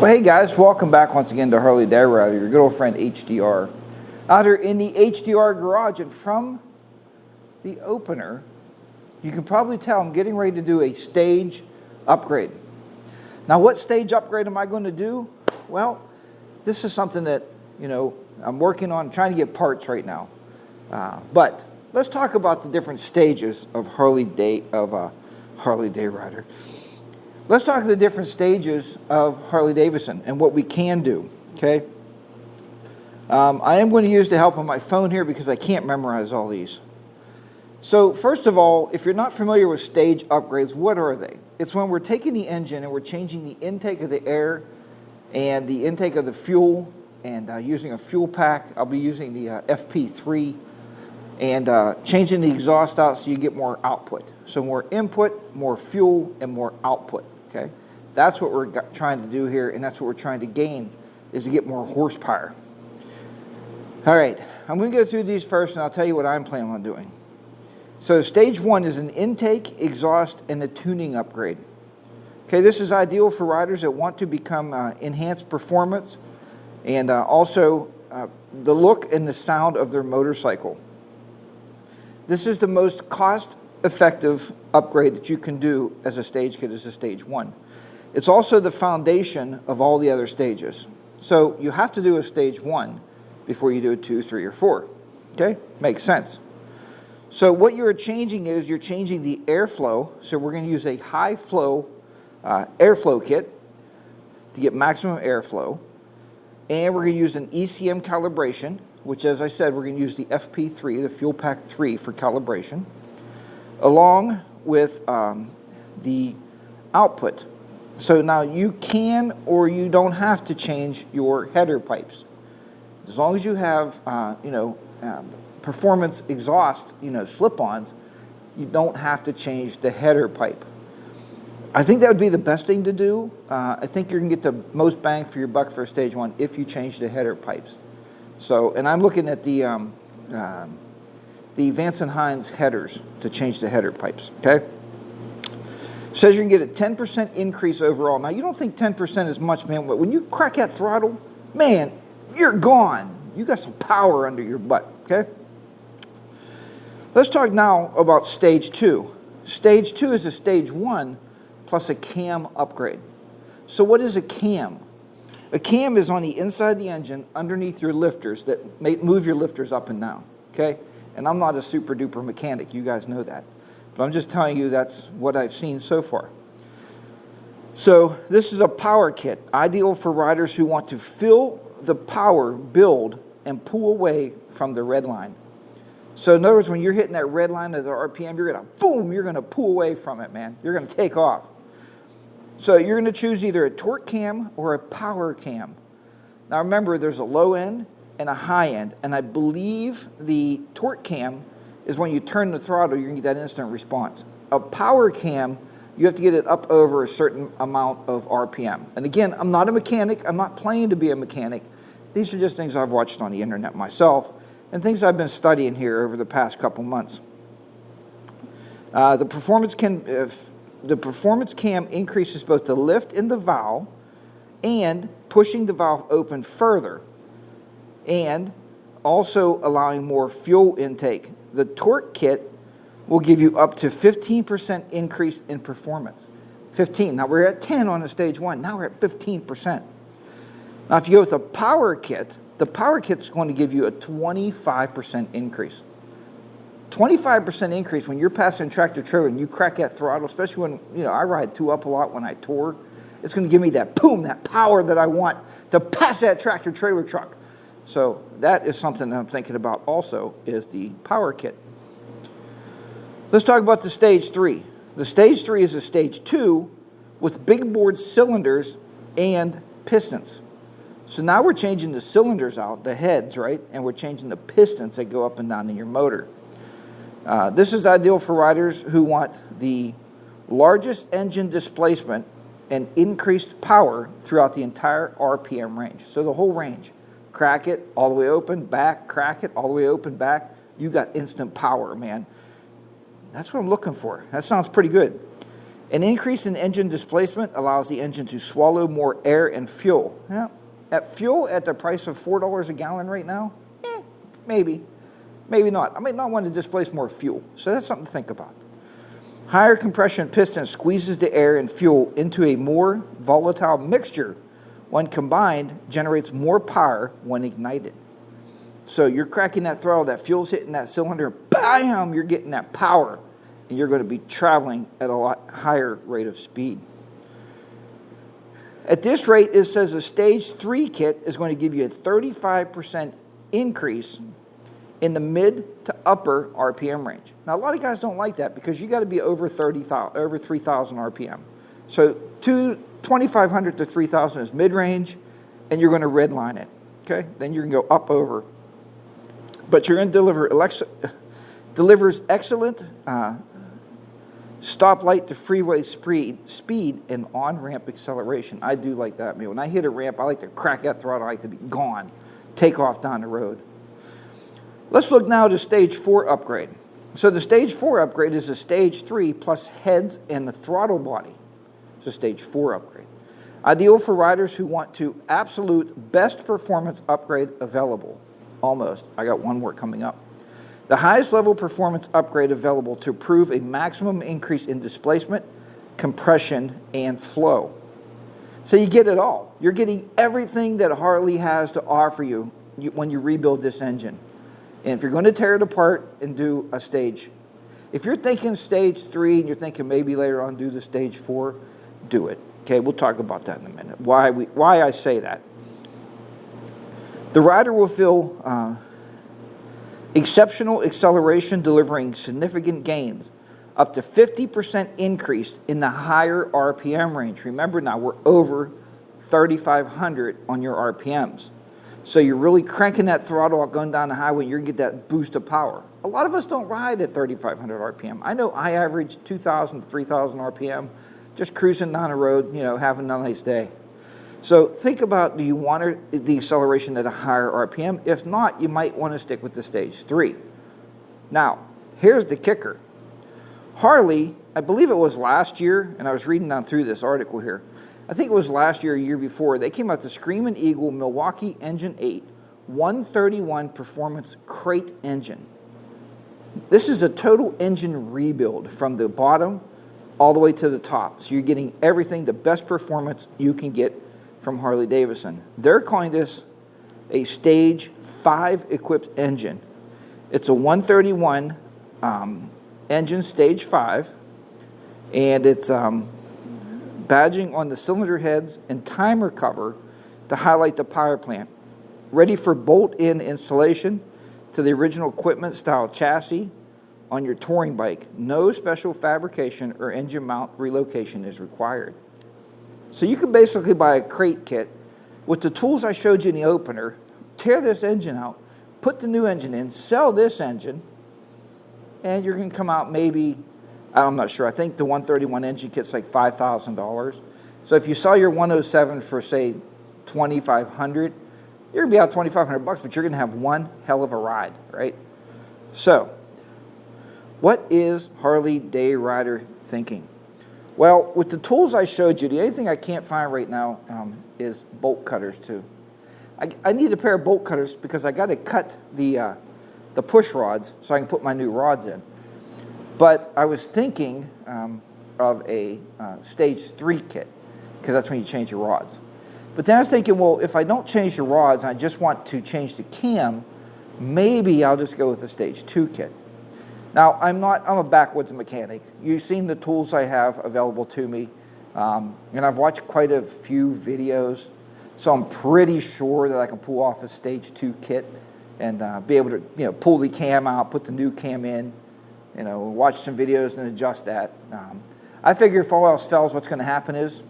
Well, hey guys, welcome back once again to HarleyDayRider, your good old friend HDR. Out here in the HDR garage, and from the opener, you can probably tell I'm getting ready to do a stage upgrade. Now, what stage upgrade am I going to do? Well, this is something that, I'm working on, trying to get parts right now. But let's talk about the different stages of HarleyDayRider. Let's talk the different stages of Harley Davidson and what we can do, okay? I am going to use the help of my phone here because I can't memorize all these. So first of all, if you're not familiar with stage upgrades, what are they? It's when we're taking the engine and we're changing the intake of the air and the intake of the fuel and using a fuel pack. I'll be using the FP3 and changing the exhaust out so you get more output. So more input, more fuel, and more output. Okay, that's what we're trying to do here, and that's what we're trying to gain, is to get more horsepower. All right, I'm going to go through these first, and I'll tell you what I'm planning on doing. So stage one is an intake, exhaust, and a tuning upgrade. Okay, this is ideal for riders that want to become enhanced performance and also the look and the sound of their motorcycle. This is the most cost-effective upgrade that you can do as a stage kit, as a stage one. It's also the foundation of all the other stages. So you have to do a stage one before you do a 2, 3, or 4. Okay, makes sense. So what you're changing is you're changing the airflow. So we're going to use a high flow airflow kit to get maximum airflow. And we're going to use an ECM calibration, which, as I said, we're going to use the FP3, the Fuel Pack 3 for calibration, along with the output. So now you can or you don't have to change your header pipes. As long as you have, performance exhaust, slip-ons, you don't have to change the header pipe. I think that would be the best thing to do. I think you're going to get the most bang for your buck for stage one if you change the header pipes. So, and I'm looking at the Vance & Hines headers to change the header pipes, okay? It says you can get a 10% increase overall. Now, you don't think 10% is much, man, but when you crack that throttle, man, you're gone. You got some power under your butt, okay? Let's talk now about stage two. Stage two is a stage one plus a cam upgrade. So what is a cam? A cam is on the inside of the engine underneath your lifters that move your lifters up and down, okay? And I'm not a super duper mechanic, you guys know that. But I'm just telling you that's what I've seen so far. So this is a power kit, ideal for riders who want to feel the power build and pull away from the red line. So in other words, when you're hitting that red line of the RPM, you're gonna, boom, you're gonna pull away from it, man. You're gonna take off. So you're going to choose either a torque cam or a power cam. Now remember, there's a low end and a high end, and I believe the torque cam is when you turn the throttle, you're going to get that instant response. A power cam, you have to get it up over a certain amount of RPM. And again, I'm not a mechanic. I'm not playing to be a mechanic. These are just things I've watched on the internet myself and things I've been studying here over the past couple months. The performance cam increases both the lift in the valve and pushing the valve open further, and also allowing more fuel intake. The torque kit will give you up to 15% increase in performance. 15. Now we're at 10 on the stage one. Now we're at 15%. Now if you go with a power kit, the power kit's going to give you a 25% increase. 25% increase when you're passing a tractor trailer and you crack that throttle, especially when, I ride 2-up a lot when I tour. It's going to give me that boom, that power that I want to pass that tractor trailer truck. So that is something that I'm thinking about also, is the power kit. Let's talk about the stage three. The stage three is a stage two with big board cylinders and pistons. So now we're changing the cylinders out, the heads, right? And we're changing the pistons that go up and down in your motor. This is ideal for riders who want the largest engine displacement and increased power throughout the entire RPM range. So the whole range. Crack it, all the way open, back, crack it, all the way open, back. You got instant power, man. That's what I'm looking for. That sounds pretty good. An increase in engine displacement allows the engine to swallow more air and fuel. Yeah, at fuel at the price of $4 a gallon right now, maybe not. I might not want to displace more fuel, so that's something to think about. Higher compression piston squeezes the air and fuel into a more volatile mixture. When combined, generates more power when ignited. So you're cracking that throttle, that fuel's hitting that cylinder, bam, you're getting that power, and you're going to be traveling at a lot higher rate of speed. At this rate, it says a Stage 3 kit is going to give you a 35% increase in the mid to upper RPM range. Now, a lot of guys don't like that because you got to be over 3,000 RPM. So 2,500 to 3,000 is mid-range, and you're going to redline it. Okay, then you're going to go up over. But you're going to delivers excellent stoplight to freeway speed and on-ramp acceleration. I do like that. I mean, when I hit a ramp, I like to crack that throttle. I like to be gone, take off down the road. Let's look now to Stage 4 upgrade. So the Stage 4 upgrade is a Stage 3 plus heads and the throttle body. It's a Stage 4 upgrade. Ideal for riders who want to absolute best performance upgrade available. Almost. I got one more coming up. The highest level performance upgrade available to prove a maximum increase in displacement, compression, and flow. So you get it all. You're getting everything that Harley has to offer you when you rebuild this engine. And if you're going to tear it apart and do a stage, if you're thinking Stage 3 and you're thinking maybe later on do the Stage 4, do it. Okay, we'll talk about that in a minute. Why I say that. The rider will feel exceptional acceleration, delivering significant gains, up to 50% increase in the higher RPM range. Remember now, we're over 3,500 on your RPMs. So you're really cranking that throttle out going down the highway, and you're going to get that boost of power. A lot of us don't ride at 3,500 RPM. I know I average 2,000 to 3,000 RPM, just cruising down the road, having a nice day. So think about, do you want the acceleration at a higher RPM? If not, you might want to stick with the Stage 3. Now, here's the kicker. Harley, I believe it was last year, and I was reading down through this article here. I think it was last year or year before, they came out with the Screamin' Eagle Milwaukee Engine 8 131 Performance Crate Engine. This is a total engine rebuild from the bottom all the way to the top. So you're getting everything, the best performance you can get from Harley Davidson. They're calling this a Stage 5 equipped engine. It's a 131 engine, Stage 5, and it's badging on the cylinder heads and timer cover to highlight the power plant. Ready for bolt-in installation to the original equipment style chassis on your touring bike. No special fabrication or engine mount relocation is required. So you can basically buy a crate kit with the tools I showed you in the opener, tear this engine out, put the new engine in, sell this engine, and you're going to come out maybe, I'm not sure, I think the 131 engine kit's like $5,000. So if you sell your 107 for, say, $2,500, you're going to be out $2,500, but you're going to have one hell of a ride, right? So, what is HarleyDayRider thinking? Well, with the tools I showed you, the only thing I can't find right now is bolt cutters too. I need a pair of bolt cutters because I got to cut the push rods so I can put my new rods in. But I was thinking of a Stage 3 kit because that's when you change your rods. But then I was thinking, well, if I don't change the rods and I just want to change the cam, maybe I'll just go with the Stage 2 kit. Now, I'm a backwoods mechanic. You've seen the tools I have available to me, and I've watched quite a few videos, so I'm pretty sure that I can pull off a Stage 2 kit and be able to pull the cam out, put the new cam in, watch some videos and adjust that. I figure if all else fails, what's going to happen is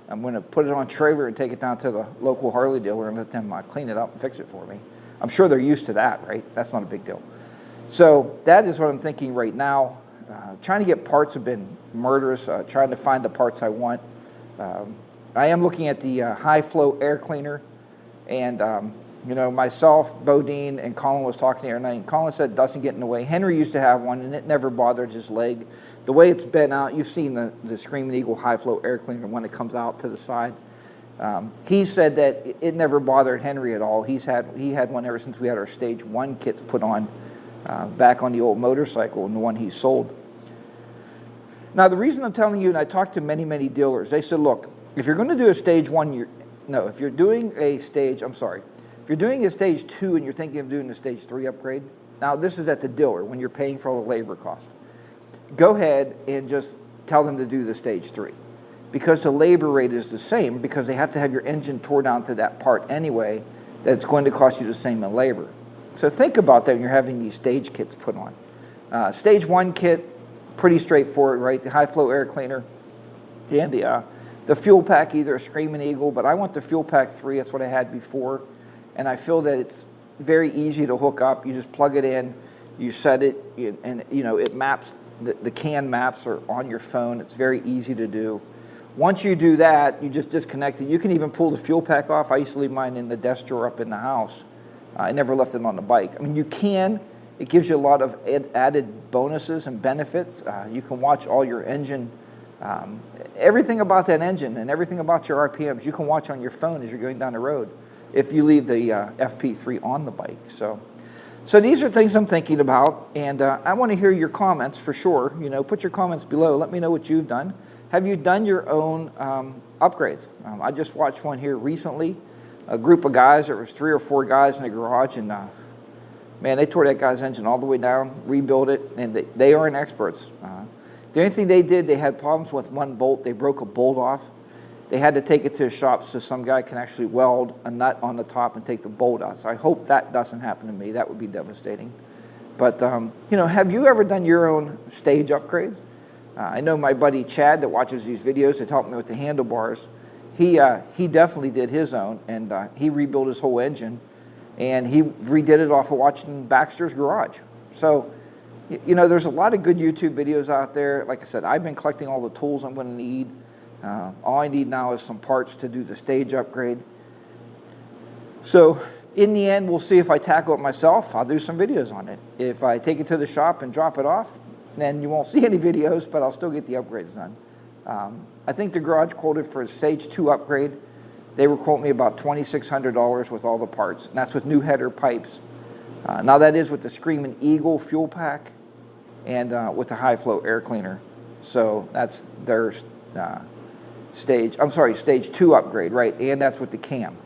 I'm going to put it on a trailer and take it down to the local Harley dealer and let them clean it up and fix it for me. I'm sure they're used to that, right? That's not a big deal. So that is what I'm thinking right now. Trying to get parts have been murderous, trying to find the parts I want. I am looking at the high flow air cleaner, and You know, myself, Bodine, and Colin was talking the other night, and Colin said it doesn't get in the way. Henry used to have one, and it never bothered his leg. The way it's bent out, you've seen the Screaming Eagle high flow air cleaner when it comes out to the side. He said that it never bothered Henry at all. He had one ever since we had our Stage 1 kits put on back on the old motorcycle and the one he sold. Now, the reason I'm telling you, and I talked to many, many dealers, they said, look, if you're going to do a Stage 1, if you're doing a Stage, I'm sorry, if you're doing a Stage 2 and you're thinking of doing a Stage 3 upgrade, now this is at the dealer when you're paying for all the labor cost. Go ahead and just tell them to do the Stage 3. Because the labor rate is the same, because they have to have your engine tore down to that part anyway, that it's going to cost you the same in labor. So think about that when you're having these stage kits put on. Stage 1 kit, pretty straightforward, right? The high flow air cleaner and the fuel pack, either a Screaming Eagle, but I want the fuel pack 3, that's what I had before. And I feel that it's very easy to hook up. You just plug it in, you set it, and you know, it maps, the CAN maps are on your phone. It's very easy to do. Once you do that, you just disconnect it. You can even pull the fuel pack off. I used to leave mine in the desk drawer up in the house. I never left it on the bike. I mean, you can. It gives you a lot of added bonuses and benefits. You can watch all your engine, everything about that engine and everything about your RPMs, you can watch on your phone as you're going down the road if you leave the FP3 on the bike. So these are things I'm thinking about, and I want to hear your comments for sure. You know, put your comments below. Let me know what you've done. Have you done your own upgrades? I just watched one here recently. A group of guys, there was 3 or 4 guys in the garage, and man, they tore that guy's engine all the way down, rebuilt it, and they aren't experts. The only thing they did, they had problems with one bolt. They broke a bolt off. They had to take it to a shop so some guy can actually weld a nut on the top and take the bolt out. So I hope that doesn't happen to me. That would be devastating. But, you know, have you ever done your own stage upgrades? I know my buddy Chad that watches these videos that helped me with the handlebars. He definitely did his own, and he rebuilt his whole engine, and he redid it off of watching Baxter's garage. So, you know, there's a lot of good YouTube videos out there. Like I said, I've been collecting all the tools I'm going to need. All I need now is some parts to do the stage upgrade. So in the end, we'll see if I tackle it myself. I'll do some videos on it. If I take it to the shop and drop it off, then you won't see any videos, but I'll still get the upgrades done. I think the garage quoted for a Stage 2 upgrade, they were quoting me about $2,600 with all the parts, and that's with new header pipes. Now that is with the Screaming Eagle fuel pack and with the high flow air cleaner. So that's their Stage 2 upgrade, right? And that's with the cam.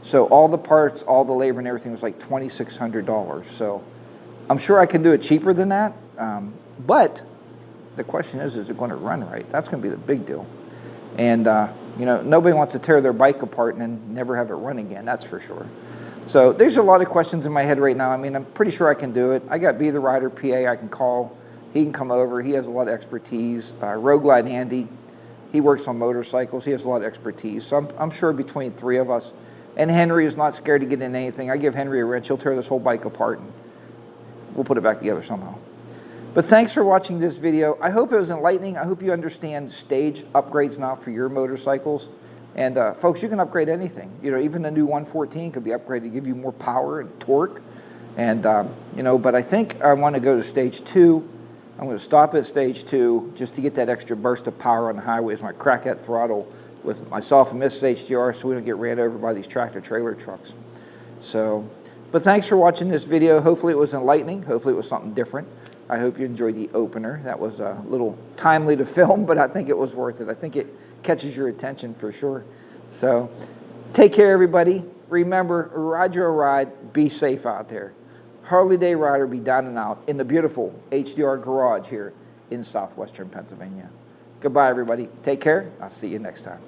So all the parts, all the labor and everything was like $2,600. So I'm sure I can do it cheaper than that. But the question is it going to run right? That's going to be the big deal. And, you know, nobody wants to tear their bike apart and then never have it run again, that's for sure. So there's a lot of questions in my head right now. I mean, I'm pretty sure I can do it. I got Be the Rider PA I can call. He can come over. He has a lot of expertise. Road Glide Andy, he works on motorcycles. He has a lot of expertise. So I'm sure between 3 of us. And Henry is not scared to get in anything. I give Henry a wrench. He'll tear this whole bike apart, and we'll put it back together somehow. But thanks for watching this video. I hope it was enlightening. I hope you understand stage upgrades now for your motorcycles. And folks, you can upgrade anything. You know, even the new 114 could be upgraded to give you more power and torque. And, you know, but I think I want to go to Stage 2. I'm going to stop at Stage 2 just to get that extra burst of power on the highways. My crackhead throttle with myself and Mrs. HDR so we don't get ran over by these tractor trailer trucks. So, but thanks for watching this video. Hopefully it was enlightening. Hopefully it was something different. I hope you enjoyed the opener. That was a little timely to film, but I think it was worth it. I think it catches your attention for sure. So take care, everybody. Remember, ride your ride. Be safe out there. HarleyDayRider be down and out in the beautiful HDR garage here in southwestern Pennsylvania. Goodbye, everybody. Take care. I'll see you next time.